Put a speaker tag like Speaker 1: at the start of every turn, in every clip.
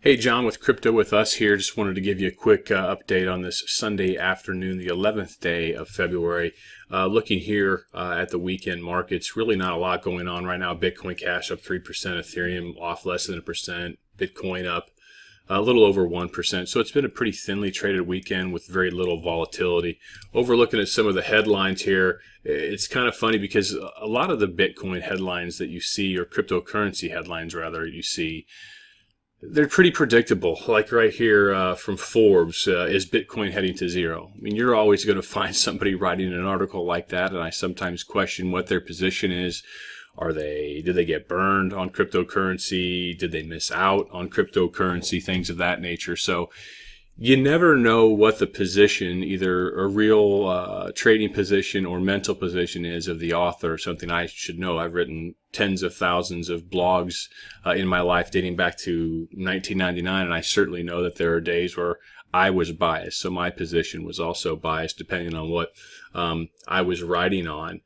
Speaker 1: Hey, John with Crypto with Us here. Just wanted to give you a quick update on this Sunday afternoon, the 11th day of February. Looking here at the weekend markets, really not a lot going on right now. Bitcoin Cash up 3%, Ethereum off less than 1%, Bitcoin up a little over 1%. So it's been a pretty thinly traded weekend with very little volatility. Overlooking at some of the headlines here, it's kind of funny because a lot of the Bitcoin headlines that you see, or cryptocurrency headlines rather, you see, they're pretty predictable. Like right here from Forbes, is Bitcoin heading to zero? I mean, you're always going to find somebody writing an article like that, and I sometimes question what their position is. Did they get burned on cryptocurrency? Did they miss out on cryptocurrency? Things of that nature. So you never know what the position, either a real trading position or mental position is of the author. Something I should know. I've written tens of thousands of blogs in my life dating back to 1999, and I certainly know that there are days where I was biased. So my position was also biased depending on what I was writing on.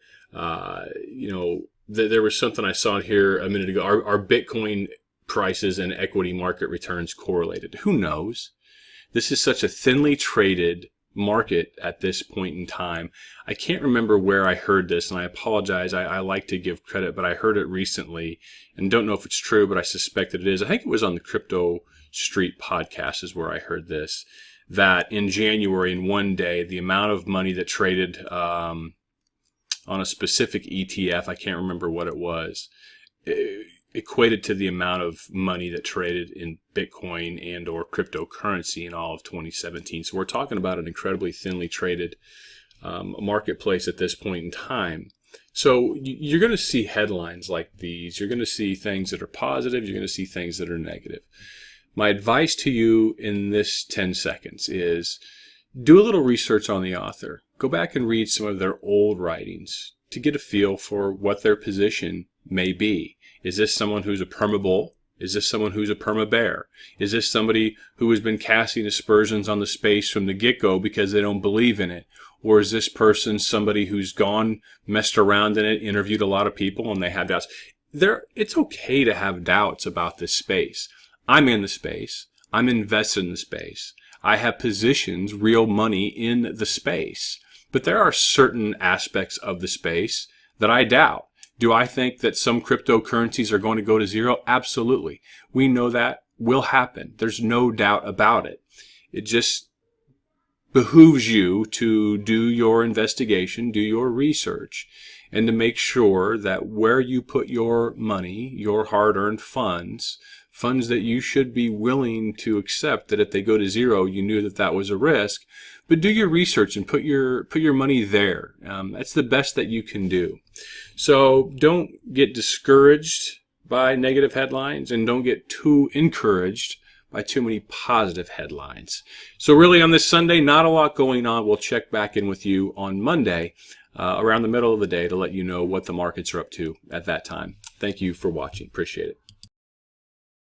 Speaker 1: There was something I saw here a minute ago. Are Bitcoin prices and equity market returns correlated? Who knows? This is such a thinly traded market at this point in time. I can't remember where I heard this, and I apologize. I like to give credit, but I heard it recently and don't know if it's true, but I suspect that it is. I think it was on the Crypto Street podcast is where I heard this, that in January, in one day, the amount of money that traded on a specific ETF, I can't remember what it was, equated to the amount of money that traded in Bitcoin and or cryptocurrency in all of 2017. So we're talking about an incredibly thinly traded marketplace at this point in time. So you're going to see headlines like these. You're going to see things that are positive. You're going to see things that are negative. My advice to you in this 10 seconds is do a little research on the author. Go back and read some of their old writings to get a feel for what their position may be. Is this someone who's a perma-bull? Is this someone who's a perma-bear? Is this somebody who has been casting aspersions on the space from the get-go because they don't believe in it? Or is this person somebody who's gone, messed around in it, interviewed a lot of people, and they have doubts? It's okay to have doubts about this space. I'm in the space. I'm invested in the space. I have positions, real money in the space. But there are certain aspects of the space that I doubt. Do I think that some cryptocurrencies are going to go to zero? Absolutely. We know that will happen. There's no doubt about it. It just behooves you to do your investigation, do your research, and to make sure that where you put your money, your hard-earned funds that you should be willing to accept, that if they go to zero, you knew that that was a risk. But do your research and put your money there. That's the best that you can do. So don't get discouraged by negative headlines, and don't get too encouraged by too many positive headlines. So really on this Sunday, not a lot going on. We'll check back in with you on Monday around the middle of the day to let you know what the markets are up to at that time. Thank you for watching. Appreciate it.